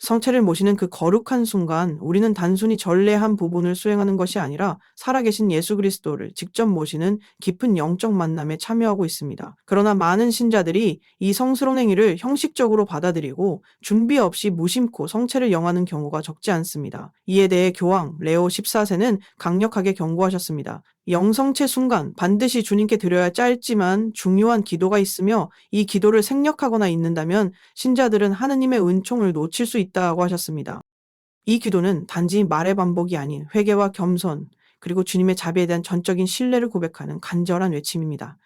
성체를 모시는 그 거룩한 순간 우리는 단순히 전례한 부분을 수행하는 것이 아니라 살아계신 예수 그리스도를 직접 모시는 깊은 영적 만남에 참여하고 있습니다. 그러나 많은 신자들이 이 성스러운 행위를 형식적으로 받아들이고 준비 없이 무심코 성체를 영하는 경우가 적지 않습니다. 이에 대해 교황 레오 14세는 강력하게 경고하셨습니다. 영성체 순간 반드시 주님께 드려야 할 짧지만 중요한 기도가 있으며 이 기도를 생략하거나 잊는다면 신자들은 하느님의 은총을 놓칠 수 있다고 하셨습니다. 이 기도는 단지 말의 반복이 아닌 회개와 겸손, 그리고 주님의 자비에 대한 전적인 신뢰를 고백하는 간절한 외침입니다.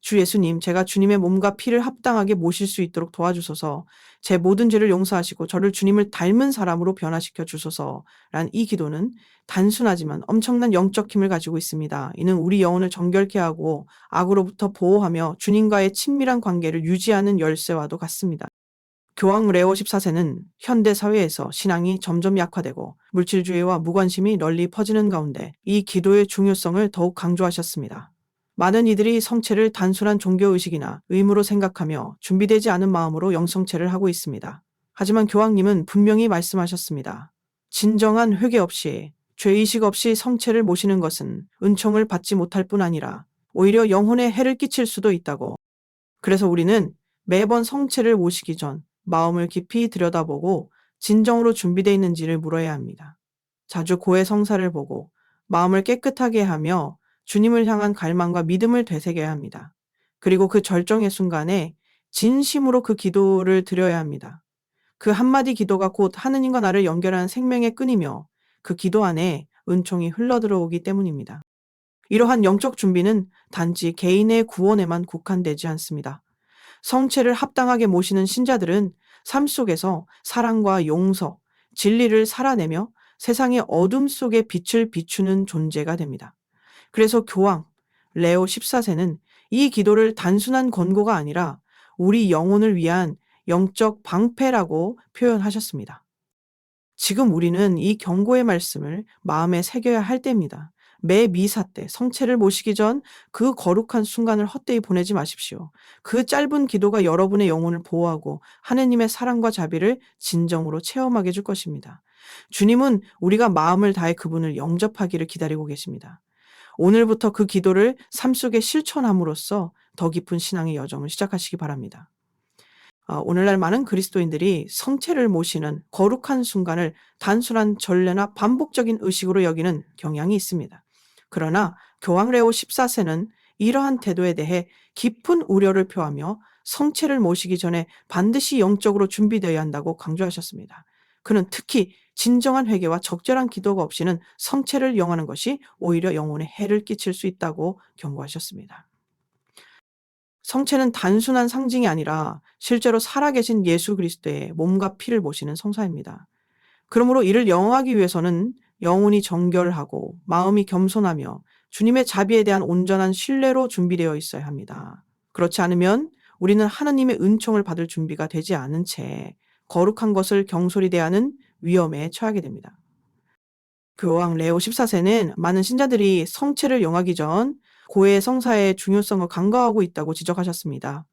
주 예수님, 제가 주님의 몸과 피를 합당하게 모실 수 있도록 도와주소서. 제 모든 죄를 용서하시고 저를 주님을 닮은 사람으로 변화시켜 주소서란 이 기도는 단순하지만 엄청난 영적 힘을 가지고 있습니다. 이는 우리 영혼을 정결케 하고 악으로부터 보호하며 주님과의 친밀한 관계를 유지하는 열쇠와도 같습니다. 교황 레오 14세는 현대 사회에서 신앙이 점점 약화되고 물질주의와 무관심이 널리 퍼지는 가운데 이 기도의 중요성을 더욱 강조하셨습니다. 많은 이들이 성체를 단순한 종교의식이나 의무로 생각하며 준비되지 않은 마음으로 영성체를 하고 있습니다. 하지만 교황님은 분명히 말씀하셨습니다. 진정한 회개 없이, 죄의식 없이 성체를 모시는 것은 은총을 받지 못할 뿐 아니라 오히려 영혼에 해를 끼칠 수도 있다고. 그래서 우리는 매번 성체를 모시기 전 마음을 깊이 들여다보고 진정으로 준비되어 있는지를 물어야 합니다. 자주 고해 성사를 보고 마음을 깨끗하게 하며 주님을 향한 갈망과 믿음을 되새겨야 합니다. 그리고 그 절정의 순간에 진심으로 그 기도를 드려야 합니다. 그 한마디 기도가 곧 하느님과 나를 연결하는 생명의 끈이며 그 기도 안에 은총이 흘러들어오기 때문입니다. 이러한 영적 준비는 단지 개인의 구원에만 국한되지 않습니다. 성체를 합당하게 모시는 신자들은 삶 속에서 사랑과 용서, 진리를 살아내며 세상의 어둠 속에 빛을 비추는 존재가 됩니다. 그래서 교황 레오 14세는 이 기도를 단순한 권고가 아니라 우리 영혼을 위한 영적 방패라고 표현하셨습니다. 지금 우리는 이 경고의 말씀을 마음에 새겨야 할 때입니다. 매 미사 때 성체를 모시기 전 그 거룩한 순간을 헛되이 보내지 마십시오. 그 짧은 기도가 여러분의 영혼을 보호하고 하느님의 사랑과 자비를 진정으로 체험하게 해줄 것입니다. 주님은 우리가 마음을 다해 그분을 영접하기를 기다리고 계십니다. 오늘부터 그 기도를 삶 속에 실천함으로써 더 깊은 신앙의 여정을 시작하시기 바랍니다. 오늘날 많은 그리스도인들이 성체를 모시는 거룩한 순간을 단순한 전례나 반복적인 의식으로 여기는 경향이 있습니다. 그러나 교황 레오 14세는 이러한 태도에 대해 깊은 우려를 표하며 성체를 모시기 전에 반드시 영적으로 준비되어야 한다고 강조하셨습니다. 그는 특히 진정한 회개와 적절한 기도가 없이는 성체를 영하는 것이 오히려 영혼에 해를 끼칠 수 있다고 경고하셨습니다. 성체는 단순한 상징이 아니라 실제로 살아계신 예수 그리스도의 몸과 피를 모시는 성사입니다. 그러므로 이를 영화하기 위해서는 영혼이 정결하고 마음이 겸손하며 주님의 자비에 대한 온전한 신뢰로 준비되어 있어야 합니다. 그렇지 않으면 우리는 하나님의 은총을 받을 준비가 되지 않은 채 거룩한 것을 경솔히 대하는 위험에 처하게 됩니다. 교황 레오 14세는 많은 신자들이 성체를 영하기 전 고해 성사의 중요성을 간과하고 있다고 지적하셨습니다.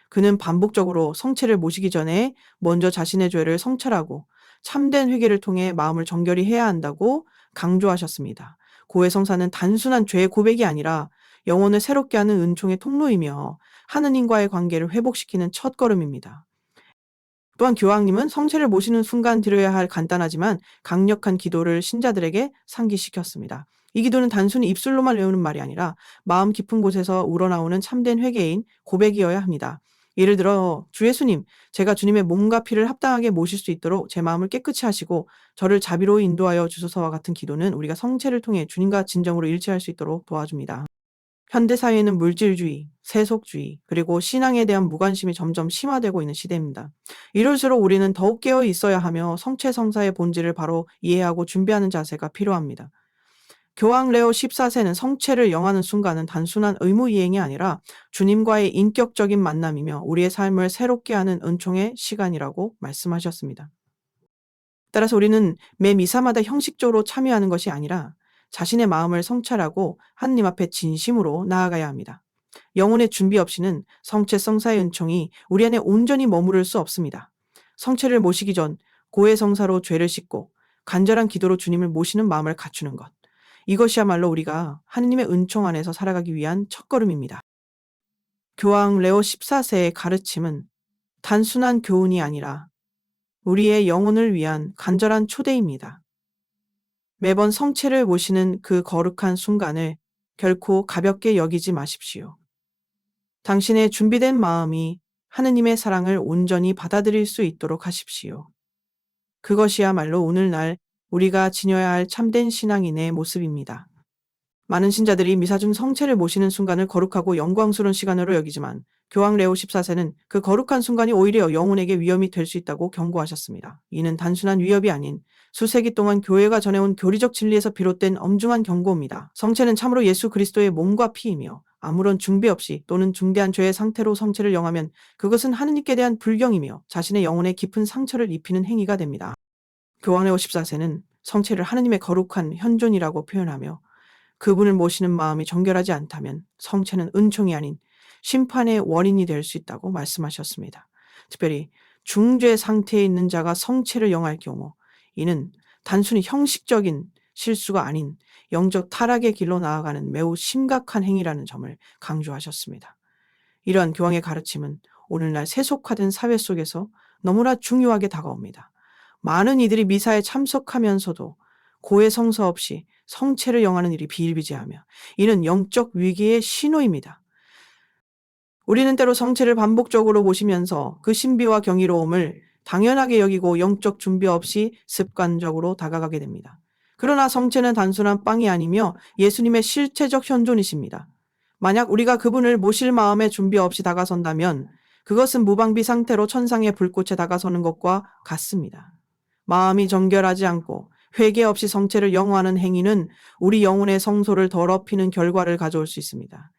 그는 반복적으로 성체를 모시기 전에 먼저 자신의 죄를 성찰하고 참된 회개를 통해 마음을 정결히 해야 한다고 강조하셨습니다. 고해 성사는 단순한 죄의 고백이 아니라 영혼을 새롭게 하는 은총의 통로이며 하느님과의 관계를 회복시키는 첫걸음입니다. 또한 교황님은 성체를 모시는 순간 드려야 할 간단하지만 강력한 기도를 신자들에게 상기시켰습니다. 이 기도는 단순히 입술로만 외우는 말이 아니라 마음 깊은 곳에서 우러나오는 참된 회개인 고백이어야 합니다. 예를 들어 주 예수님, 제가 주님의 몸과 피를 합당하게 모실 수 있도록 제 마음을 깨끗이 하시고 저를 자비로 인도하여 주소서와 같은 기도는 우리가 성체를 통해 주님과 진정으로 일치할 수 있도록 도와줍니다. 현대사회는 물질주의, 세속주의, 그리고 신앙에 대한 무관심이 점점 심화되고 있는 시대입니다. 이럴수록 우리는 더욱 깨어 있어야 하며 성체 성사의 본질을 바로 이해하고 준비하는 자세가 필요합니다. 교황 레오 14세는 성체를 영하는 순간은 단순한 의무 이행이 아니라 주님과의 인격적인 만남이며 우리의 삶을 새롭게 하는 은총의 시간이라고 말씀하셨습니다. 따라서 우리는 매 미사마다 형식적으로 참여하는 것이 아니라 자신의 마음을 성찰하고 하느님 앞에 진심으로 나아가야 합니다. 영혼의 준비 없이는 성체 성사의 은총이 우리 안에 온전히 머무를 수 없습니다. 성체를 모시기 전 고해성사로 죄를 씻고 간절한 기도로 주님을 모시는 마음을 갖추는 것. 이것이야말로 우리가 하느님의 은총 안에서 살아가기 위한 첫걸음입니다. 교황 레오 14세의 가르침은 단순한 교훈이 아니라 우리의 영혼을 위한 간절한 초대입니다. 매번 성체를 모시는 그 거룩한 순간을 결코 가볍게 여기지 마십시오. 당신의 준비된 마음이 하느님의 사랑을 온전히 받아들일 수 있도록 하십시오. 그것이야말로 오늘날 우리가 지녀야 할 참된 신앙인의 모습입니다. 많은 신자들이 미사 중 성체를 모시는 순간을 거룩하고 영광스러운 시간으로 여기지만 교황 레오 14세는 그 거룩한 순간이 오히려 영혼에게 위험이 될 수 있다고 경고하셨습니다. 이는 단순한 위협이 아닌 수세기 동안 교회가 전해온 교리적 진리에서 비롯된 엄중한 경고입니다. 성체는 참으로 예수 그리스도의 몸과 피이며 아무런 중비 없이 또는 중대한 죄의 상태로 성체를 영하면 그것은 하느님께 대한 불경이며 자신의 영혼에 깊은 상처를 입히는 행위가 됩니다. 교황 레오 14세는 성체를 하느님의 거룩한 현존이라고 표현하며 그분을 모시는 마음이 정결하지 않다면 성체는 은총이 아닌 심판의 원인이 될 수 있다고 말씀하셨습니다. 특별히 중죄 상태에 있는 자가 성체를 영할 경우 이는 단순히 형식적인 실수가 아닌 영적 타락의 길로 나아가는 매우 심각한 행위라는 점을 강조하셨습니다. 이러한 교황의 가르침은 오늘날 세속화된 사회 속에서 너무나 중요하게 다가옵니다. 많은 이들이 미사에 참석하면서도 고해성사 없이 성체를 영하는 일이 비일비재하며 이는 영적 위기의 신호입니다. 우리는 때로 성체를 반복적으로 모시면서 그 신비와 경이로움을 당연하게 여기고 영적 준비 없이 습관적으로 다가가게 됩니다. 그러나 성체는 단순한 빵이 아니며 예수님의 실체적 현존이십니다. 만약 우리가 그분을 모실 마음의 준비 없이 다가선다면 그것은 무방비 상태로 천상의 불꽃에 다가서는 것과 같습니다. 마음이 정결하지 않고 회개 없이 성체를 영화하는 행위는 우리 영혼의 성소를 더럽히는 결과를 가져올 수 있습니다.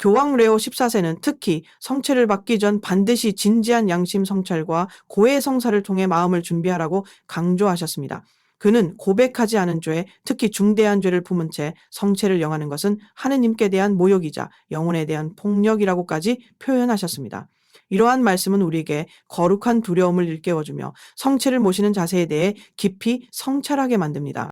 교황 레오 14세는 특히 성체를 받기 전 반드시 진지한 양심 성찰과 고해 성사를 통해 마음을 준비하라고 강조하셨습니다. 그는 고백하지 않은 죄, 특히 중대한 죄를 품은 채 성체를 영하는 것은 하느님께 대한 모욕이자 영혼에 대한 폭력이라고까지 표현하셨습니다. 이러한 말씀은 우리에게 거룩한 두려움을 일깨워주며 성체를 모시는 자세에 대해 깊이 성찰하게 만듭니다.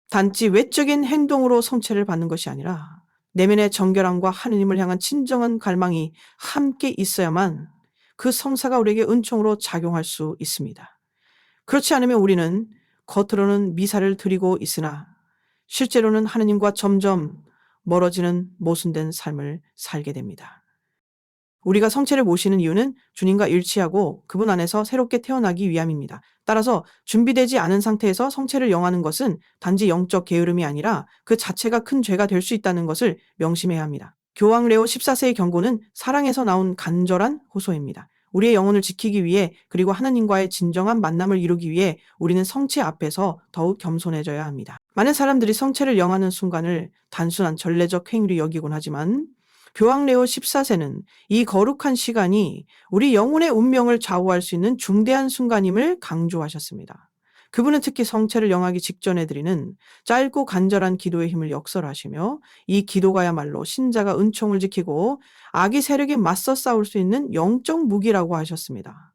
단지 외적인 행동으로 성체를 받는 것이 아니라 내면의 정결함과 하느님을 향한 진정한 갈망이 함께 있어야만 그 성사가 우리에게 은총으로 작용할 수 있습니다. 그렇지 않으면 우리는 겉으로는 미사를 드리고 있으나 실제로는 하느님과 점점 멀어지는 모순된 삶을 살게 됩니다. 우리가 성체를 모시는 이유는 주님과 일치하고 그분 안에서 새롭게 태어나기 위함입니다. 따라서 준비되지 않은 상태에서 성체를 영하는 것은 단지 영적 게으름이 아니라 그 자체가 큰 죄가 될 수 있다는 것을 명심해야 합니다. 교황 레오 14세의 경고는 사랑에서 나온 간절한 호소입니다. 우리의 영혼을 지키기 위해 그리고 하나님과의 진정한 만남을 이루기 위해 우리는 성체 앞에서 더욱 겸손해져야 합니다. 많은 사람들이 성체를 영하는 순간을 단순한 전례적 행위로 여기곤 하지만 교황 레오 14세는 이 거룩한 시간이 우리 영혼의 운명을 좌우할 수 있는 중대한 순간임을 강조하셨습니다. 그분은 특히 성체를 영하기 직전에 드리는 짧고 간절한 기도의 힘을 역설하시며 이 기도가야말로 신자가 은총을 지키고 악의 세력에 맞서 싸울 수 있는 영적 무기라고 하셨습니다.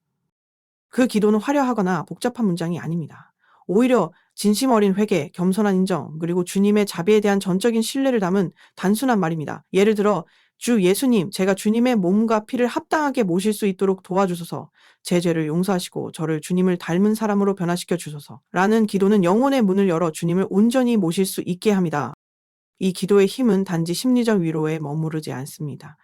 그 기도는 화려하거나 복잡한 문장이 아닙니다. 오히려 진심 어린 회개, 겸손한 인정, 그리고 주님의 자비에 대한 전적인 신뢰를 담은 단순한 말입니다. 예를 들어 주 예수님, 제가 주님의 몸과 피를 합당하게 모실 수 있도록 도와주소서. 제 죄를 용서하시고 저를 주님을 닮은 사람으로 변화시켜 주소서. 라는 기도는 영혼의 문을 열어 주님을 온전히 모실 수 있게 합니다. 이 기도의 힘은 단지 심리적 위로에 머무르지 않습니다.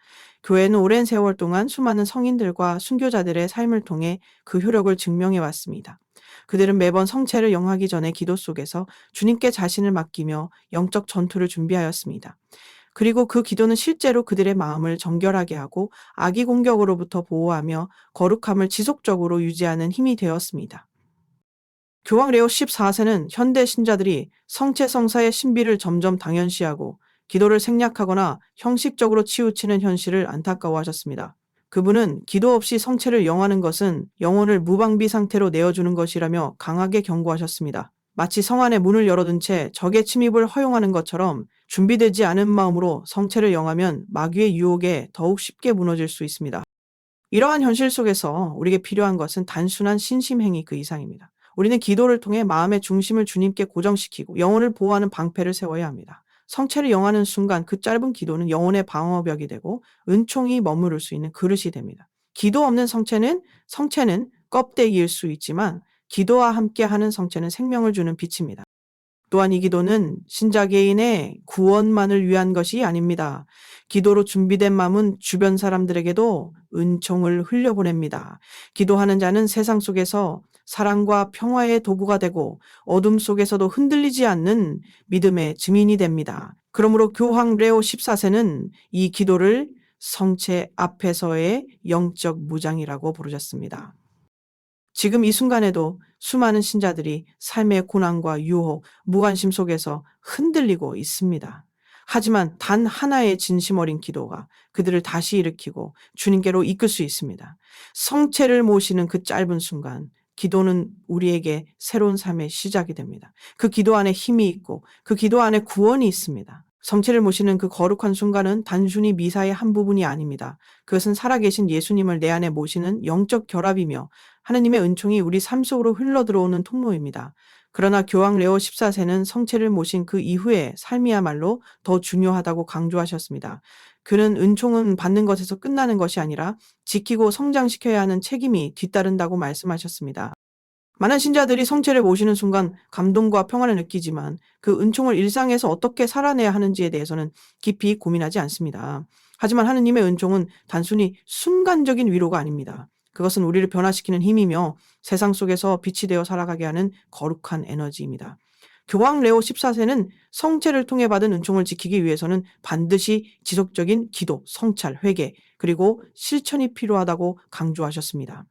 교회는 오랜 세월 동안 수많은 성인들과 순교자들의 삶을 통해 그 효력을 증명해 왔습니다. 그들은 매번 성체를 영하기 전에 기도 속에서 주님께 자신을 맡기며 영적 전투를 준비하였습니다. 그리고 그 기도는 실제로 그들의 마음을 정결하게 하고 악의 공격으로부터 보호하며 거룩함을 지속적으로 유지하는 힘이 되었습니다. 교황 레오 14세는 현대 신자들이 성체 성사의 신비를 점점 당연시하고 기도를 생략하거나 형식적으로 치우치는 현실을 안타까워하셨습니다. 그분은 기도 없이 성체를 영하는 것은 영혼을 무방비 상태로 내어주는 것이라며 강하게 경고하셨습니다. 마치 성 안에 문을 열어둔 채 적의 침입을 허용하는 것처럼 준비되지 않은 마음으로 성체를 영하면 마귀의 유혹에 더욱 쉽게 무너질 수 있습니다. 이러한 현실 속에서 우리에게 필요한 것은 단순한 신심행위 그 이상입니다. 우리는 기도를 통해 마음의 중심을 주님께 고정시키고 영혼을 보호하는 방패를 세워야 합니다. 성체를 영하는 순간 그 짧은 기도는 영혼의 방어벽이 되고 은총이 머무를 수 있는 그릇이 됩니다. 기도 없는 성체는 껍데기일 수 있지만 기도와 함께하는 성체는 생명을 주는 빛입니다. 또한 이 기도는 신자 개인의 구원만을 위한 것이 아닙니다. 기도로 준비된 마음은 주변 사람들에게도 은총을 흘려보냅니다. 기도하는 자는 세상 속에서 사랑과 평화의 도구가 되고 어둠 속에서도 흔들리지 않는 믿음의 증인이 됩니다. 그러므로 교황 레오 14세는 이 기도를 성체 앞에서의 영적 무장이라고 부르셨습니다. 지금 이 순간에도 수많은 신자들이 삶의 고난과 유혹, 무관심 속에서 흔들리고 있습니다. 하지만 단 하나의 진심 어린 기도가 그들을 다시 일으키고 주님께로 이끌 수 있습니다. 성체를 모시는 그 짧은 순간, 기도는 우리에게 새로운 삶의 시작이 됩니다. 그 기도 안에 힘이 있고 그 기도 안에 구원이 있습니다. 성체를 모시는 그 거룩한 순간은 단순히 미사의 한 부분이 아닙니다. 그것은 살아계신 예수님을 내 안에 모시는 영적 결합이며 하느님의 은총이 우리 삶 속으로 흘러들어오는 통로입니다. 그러나 교황 레오 14세는 성체를 모신 그 이후의 삶이야말로 더 중요하다고 강조하셨습니다. 그는 은총은 받는 것에서 끝나는 것이 아니라 지키고 성장시켜야 하는 책임이 뒤따른다고 말씀하셨습니다. 많은 신자들이 성체를 모시는 순간 감동과 평안을 느끼지만 그 은총을 일상에서 어떻게 살아내야 하는지에 대해서는 깊이 고민하지 않습니다. 하지만 하느님의 은총은 단순히 순간적인 위로가 아닙니다. 그것은 우리를 변화시키는 힘이며 세상 속에서 빛이 되어 살아가게 하는 거룩한 에너지입니다. 교황 레오 14세는 성체를 통해 받은 은총을 지키기 위해서는 반드시 지속적인 기도, 성찰, 회개, 그리고 실천이 필요하다고 강조하셨습니다.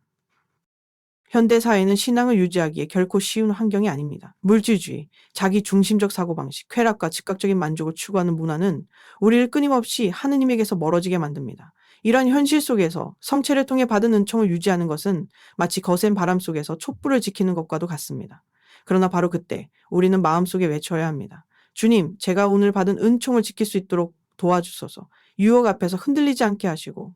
현대 사회는 신앙을 유지하기에 결코 쉬운 환경이 아닙니다. 물질주의, 자기 중심적 사고방식, 쾌락과 즉각적인 만족을 추구하는 문화는 우리를 끊임없이 하느님에게서 멀어지게 만듭니다. 이러한 현실 속에서 성체를 통해 받은 은총을 유지하는 것은 마치 거센 바람 속에서 촛불을 지키는 것과도 같습니다. 그러나 바로 그때 우리는 마음속에 외쳐야 합니다. 주님, 제가 오늘 받은 은총을 지킬 수 있도록 도와주소서. 유혹 앞에서 흔들리지 않게 하시고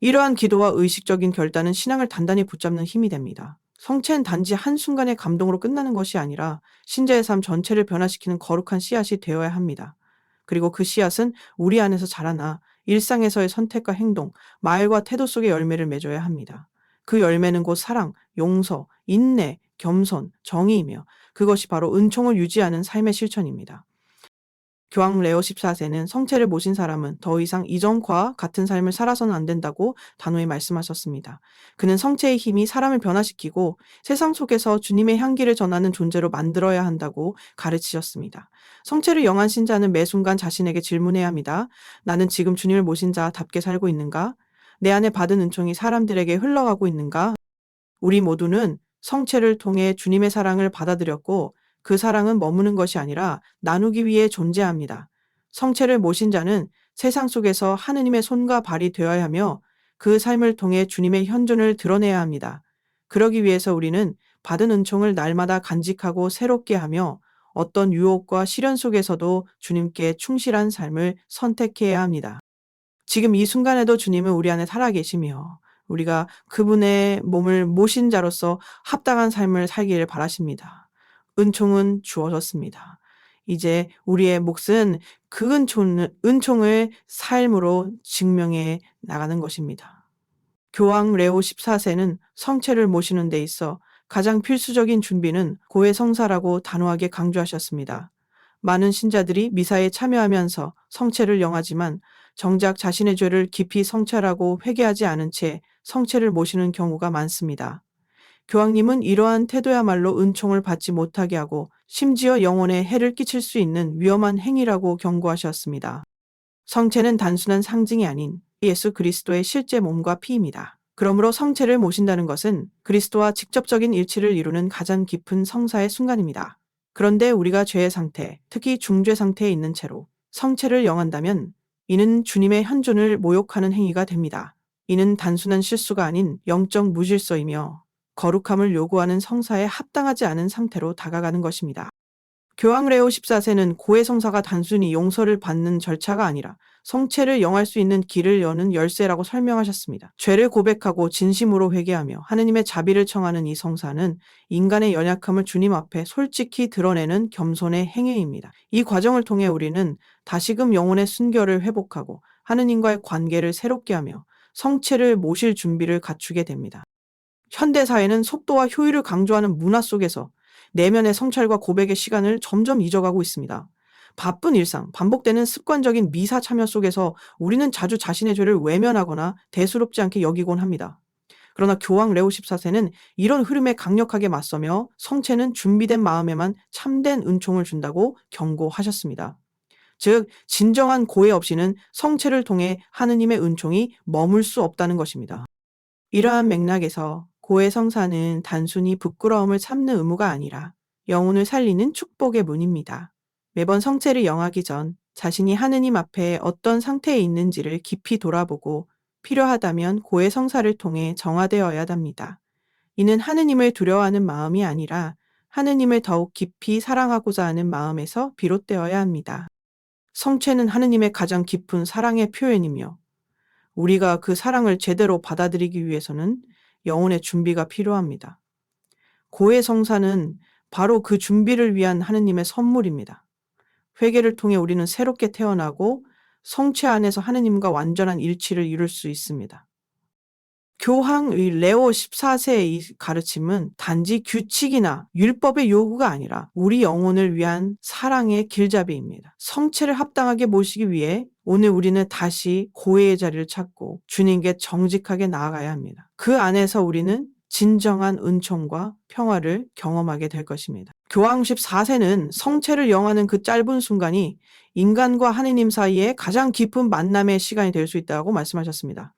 이러한 기도와 의식적인 결단은 신앙을 단단히 붙잡는 힘이 됩니다. 성체는 단지 한순간의 감동으로 끝나는 것이 아니라 신자의 삶 전체를 변화시키는 거룩한 씨앗이 되어야 합니다. 그리고 그 씨앗은 우리 안에서 자라나 일상에서의 선택과 행동, 말과 태도 속의 열매를 맺어야 합니다. 그 열매는 곧 사랑, 용서, 인내, 겸손, 정의이며 그것이 바로 은총을 유지하는 삶의 실천입니다. 교황 레오 14세는 성체를 모신 사람은 더 이상 이전과 같은 삶을 살아서는 안 된다고 단호히 말씀하셨습니다. 그는 성체의 힘이 사람을 변화시키고 세상 속에서 주님의 향기를 전하는 존재로 만들어야 한다고 가르치셨습니다. 성체를 영한 신자는 매 순간 자신에게 질문해야 합니다. 나는 지금 주님을 모신 자답게 살고 있는가? 내 안에 받은 은총이 사람들에게 흘러가고 있는가? 우리 모두는 성체를 통해 주님의 사랑을 받아들였고 그 사랑은 머무는 것이 아니라 나누기 위해 존재합니다. 성체를 모신 자는 세상 속에서 하느님의 손과 발이 되어야 하며 그 삶을 통해 주님의 현존을 드러내야 합니다. 그러기 위해서 우리는 받은 은총을 날마다 간직하고 새롭게 하며 어떤 유혹과 시련 속에서도 주님께 충실한 삶을 선택해야 합니다. 지금 이 순간에도 주님은 우리 안에 살아계시며 우리가 그분의 몸을 모신 자로서 합당한 삶을 살기를 바라십니다. 은총은 주어졌습니다. 이제 우리의 몫은 그 은총을 삶으로 증명해 나가는 것입니다. 교황 레오 14세는 성체를 모시는 데 있어 가장 필수적인 준비는 고해 성사라고 단호하게 강조하셨습니다. 많은 신자들이 미사에 참여하면서 성체를 영하지만 정작 자신의 죄를 깊이 성찰하고 회개하지 않은 채 성체를 모시는 경우가 많습니다. 교황님은 이러한 태도야말로 은총을 받지 못하게 하고 심지어 영혼에 해를 끼칠 수 있는 위험한 행위라고 경고하셨습니다. 성체는 단순한 상징이 아닌 예수 그리스도의 실제 몸과 피입니다. 그러므로 성체를 모신다는 것은 그리스도와 직접적인 일치를 이루는 가장 깊은 성사의 순간입니다. 그런데 우리가 죄의 상태, 특히 중죄 상태에 있는 채로 성체를 영한다면 이는 주님의 현존을 모욕하는 행위가 됩니다. 이는 단순한 실수가 아닌 영적 무질서이며 거룩함을 요구하는 성사에 합당하지 않은 상태로 다가가는 것입니다. 교황 레오 14세는 고해 성사가 단순히 용서를 받는 절차가 아니라 성체를 영할 수 있는 길을 여는 열쇠라고 설명하셨습니다. 죄를 고백하고 진심으로 회개하며 하느님의 자비를 청하는 이 성사는 인간의 연약함을 주님 앞에 솔직히 드러내는 겸손의 행위입니다. 이 과정을 통해 우리는 다시금 영혼의 순결을 회복하고 하느님과의 관계를 새롭게 하며 성체를 모실 준비를 갖추게 됩니다. 현대사회는 속도와 효율을 강조하는 문화 속에서 내면의 성찰과 고백의 시간을 점점 잊어가고 있습니다. 바쁜 일상, 반복되는 습관적인 미사 참여 속에서 우리는 자주 자신의 죄를 외면하거나 대수롭지 않게 여기곤 합니다. 그러나 교황 레오 14세는 이런 흐름에 강력하게 맞서며 성체는 준비된 마음에만 참된 은총을 준다고 경고하셨습니다. 즉, 진정한 고해 없이는 성체를 통해 하느님의 은총이 머물 수 없다는 것입니다. 이러한 맥락에서 고해 성사는 단순히 부끄러움을 참는 의무가 아니라 영혼을 살리는 축복의 문입니다. 매번 성체를 영하기 전 자신이 하느님 앞에 어떤 상태에 있는지를 깊이 돌아보고 필요하다면 고해 성사를 통해 정화되어야 합니다. 이는 하느님을 두려워하는 마음이 아니라 하느님을 더욱 깊이 사랑하고자 하는 마음에서 비롯되어야 합니다. 성체는 하느님의 가장 깊은 사랑의 표현이며 우리가 그 사랑을 제대로 받아들이기 위해서는 영혼의 준비가 필요합니다. 고해 성사는 바로 그 준비를 위한 하느님의 선물입니다. 회개를 통해 우리는 새롭게 태어나고 성체 안에서 하느님과 완전한 일치를 이룰 수 있습니다. 교황의 레오 14세의 이 가르침은 단지 규칙이나 율법의 요구가 아니라 우리 영혼을 위한 사랑의 길잡이입니다. 성체를 합당하게 모시기 위해 오늘 우리는 다시 고해의 자리를 찾고 주님께 정직하게 나아가야 합니다. 그 안에서 우리는 진정한 은총과 평화를 경험하게 될 것입니다. 교황 14세는 성체를 영하는 그 짧은 순간이 인간과 하느님 사이에 가장 깊은 만남의 시간이 될 수 있다고 말씀하셨습니다.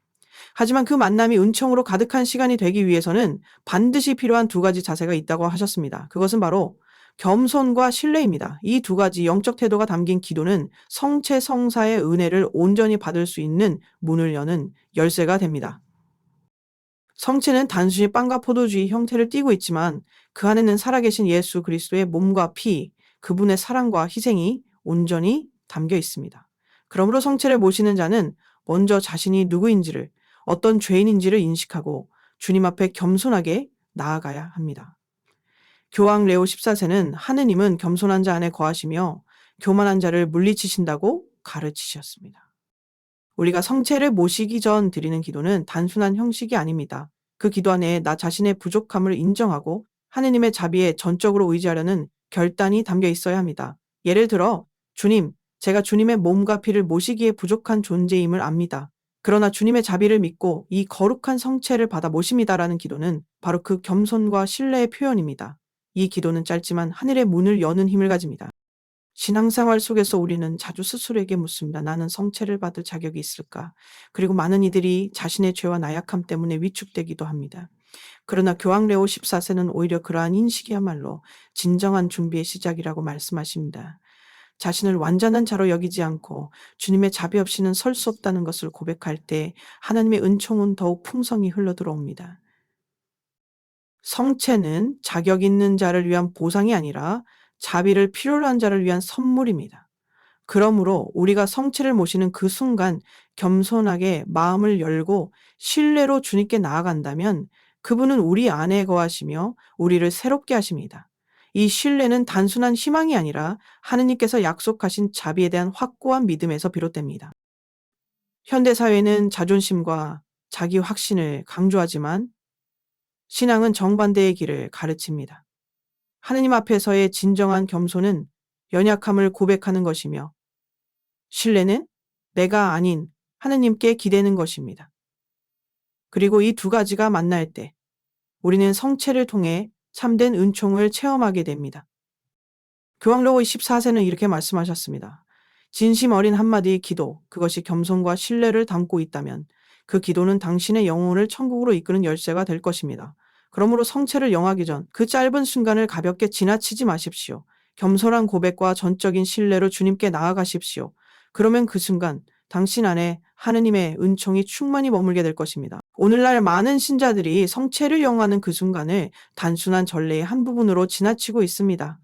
하지만 그 만남이 은총으로 가득한 시간이 되기 위해서는 반드시 필요한 두 가지 자세가 있다고 하셨습니다. 그것은 바로 겸손과 신뢰입니다. 이 두 가지 영적 태도가 담긴 기도는 성체 성사의 은혜를 온전히 받을 수 있는 문을 여는 열쇠가 됩니다. 성체는 단순히 빵과 포도주의 형태를 띠고 있지만 그 안에는 살아계신 예수 그리스도의 몸과 피, 그분의 사랑과 희생이 온전히 담겨 있습니다. 그러므로 성체를 모시는 자는 먼저 자신이 누구인지를, 어떤 죄인인지를 인식하고 주님 앞에 겸손하게 나아가야 합니다. 교황 레오 14세는 하느님은 겸손한 자 안에 거하시며 교만한 자를 물리치신다고 가르치셨습니다. 우리가 성체를 모시기 전 드리는 기도는 단순한 형식이 아닙니다. 그 기도 안에 나 자신의 부족함을 인정하고 하느님의 자비에 전적으로 의지하려는 결단이 담겨 있어야 합니다. 예를 들어, 주님, 제가 주님의 몸과 피를 모시기에 부족한 존재임을 압니다. 그러나 주님의 자비를 믿고 이 거룩한 성체를 받아 모십니다라는 기도는 바로 그 겸손과 신뢰의 표현입니다. 이 기도는 짧지만 하늘의 문을 여는 힘을 가집니다. 신앙생활 속에서 우리는 자주 스스로에게 묻습니다. 나는 성체를 받을 자격이 있을까? 그리고 많은 이들이 자신의 죄와 나약함 때문에 위축되기도 합니다. 그러나 교황 레오 14세는 오히려 그러한 인식이야말로 진정한 준비의 시작이라고 말씀하십니다. 자신을 완전한 자로 여기지 않고 주님의 자비 없이는 설 수 없다는 것을 고백할 때 하나님의 은총은 더욱 풍성히 흘러들어옵니다. 성체는 자격 있는 자를 위한 보상이 아니라 자비를 필요로 한 자를 위한 선물입니다. 그러므로 우리가 성체를 모시는 그 순간 겸손하게 마음을 열고 신뢰로 주님께 나아간다면 그분은 우리 안에 거하시며 우리를 새롭게 하십니다. 이 신뢰는 단순한 희망이 아니라 하느님께서 약속하신 자비에 대한 확고한 믿음에서 비롯됩니다. 현대사회는 자존심과 자기 확신을 강조하지만 신앙은 정반대의 길을 가르칩니다. 하느님 앞에서의 진정한 겸손은 연약함을 고백하는 것이며 신뢰는 내가 아닌 하느님께 기대는 것입니다. 그리고 이 두 가지가 만날 때 우리는 성체를 통해 참된 은총을 체험하게 됩니다. 교황 레오 14세는 이렇게 말씀하셨습니다. 진심 어린 한마디의 기도, 그것이 겸손과 신뢰를 담고 있다면 그 기도는 당신의 영혼을 천국으로 이끄는 열쇠가 될 것입니다. 그러므로 성체를 영하기 전 그 짧은 순간을 가볍게 지나치지 마십시오. 겸손한 고백과 전적인 신뢰로 주님께 나아가십시오. 그러면 그 순간 당신 안에 하느님의 은총이 충만히 머물게 될 것입니다. 오늘날 많은 신자들이 성체를 영하는 그 순간을 단순한 전례의 한 부분으로 지나치고 있습니다.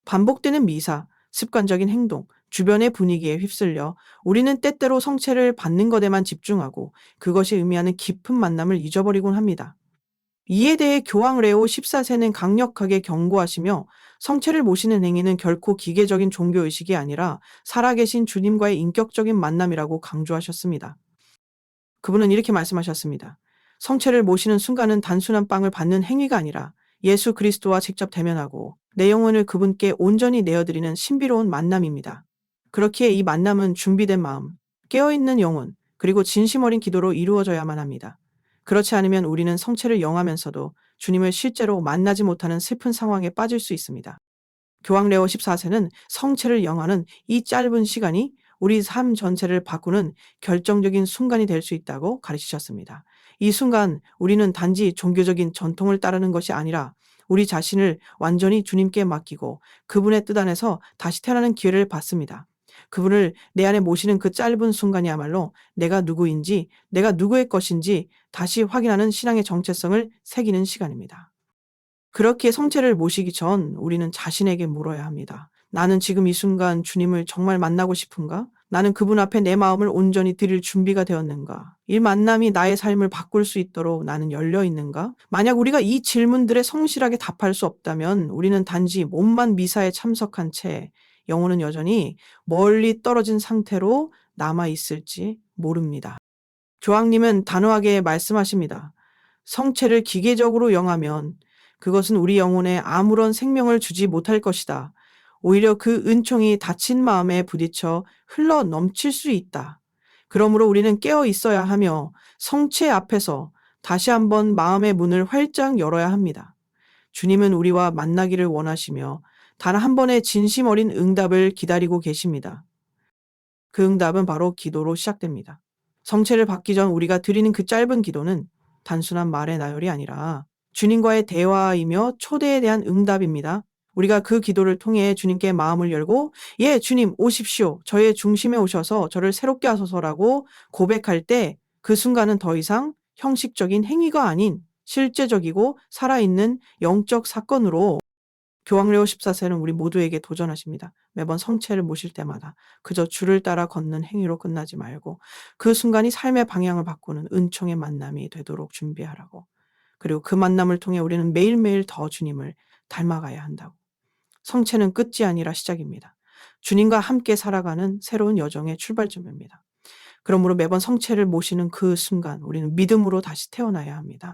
반복되는 미사, 습관적인 행동, 주변의 분위기에 휩쓸려 우리는 때때로 성체를 받는 것에만 집중하고 그것이 의미하는 깊은 만남을 잊어버리곤 합니다. 이에 대해 교황 레오 14세는 강력하게 경고하시며 성체를 모시는 행위는 결코 기계적인 종교의식이 아니라 살아계신 주님과의 인격적인 만남이라고 강조하셨습니다. 그분은 이렇게 말씀하셨습니다. 성체를 모시는 순간은 단순한 빵을 받는 행위가 아니라 예수 그리스도와 직접 대면하고 내 영혼을 그분께 온전히 내어드리는 신비로운 만남입니다. 그렇기에 이 만남은 준비된 마음, 깨어있는 영혼, 그리고 진심 어린 기도로 이루어져야만 합니다. 그렇지 않으면 우리는 성체를 영하면서도 주님을 실제로 만나지 못하는 슬픈 상황에 빠질 수 있습니다. 교황 레오 14세는 성체를 영하는 이 짧은 시간이 우리 삶 전체를 바꾸는 결정적인 순간이 될 수 있다고 가르치셨습니다. 이 순간 우리는 단지 종교적인 전통을 따르는 것이 아니라 우리 자신을 완전히 주님께 맡기고 그분의 뜻 안에서 다시 태어나는 기회를 받습니다. 그분을 내 안에 모시는 그 짧은 순간이야말로 내가 누구인지, 내가 누구의 것인지 다시 확인하는 신앙의 정체성을 새기는 시간입니다. 그렇게 성체를 모시기 전 우리는 자신에게 물어야 합니다. 나는 지금 이 순간 주님을 정말 만나고 싶은가? 나는 그분 앞에 내 마음을 온전히 드릴 준비가 되었는가? 이 만남이 나의 삶을 바꿀 수 있도록 나는 열려 있는가? 만약 우리가 이 질문들에 성실하게 답할 수 없다면 우리는 단지 몸만 미사에 참석한 채 영혼은 여전히 멀리 떨어진 상태로 남아 있을지 모릅니다. 조항님은 단호하게 말씀하십니다. 성체를 기계적으로 영하면 그것은 우리 영혼에 아무런 생명을 주지 못할 것이다. 오히려 그 은총이 다친 마음에 부딪혀 흘러 넘칠 수 있다. 그러므로 우리는 깨어 있어야 하며 성체 앞에서 다시 한번 마음의 문을 활짝 열어야 합니다. 주님은 우리와 만나기를 원하시며 단 한 번의 진심 어린 응답을 기다리고 계십니다. 그 응답은 바로 기도로 시작됩니다. 성체를 받기 전 우리가 드리는 그 짧은 기도는 단순한 말의 나열이 아니라 주님과의 대화이며 초대에 대한 응답입니다. 우리가 그 기도를 통해 주님께 마음을 열고 예, 주님 오십시오. 저의 중심에 오셔서 저를 새롭게 하소서라고 고백할 때 그 순간은 더 이상 형식적인 행위가 아닌 실제적이고 살아있는 영적 사건으로 교황 레오 14세는 우리 모두에게 도전하십니다. 매번 성체를 모실 때마다 그저 줄을 따라 걷는 행위로 끝나지 말고 그 순간이 삶의 방향을 바꾸는 은총의 만남이 되도록 준비하라고. 그리고 그 만남을 통해 우리는 매일매일 더 주님을 닮아가야 한다고. 성체는 끝이 아니라 시작입니다. 주님과 함께 살아가는 새로운 여정의 출발점입니다. 그러므로 매번 성체를 모시는 그 순간 우리는 믿음으로 다시 태어나야 합니다.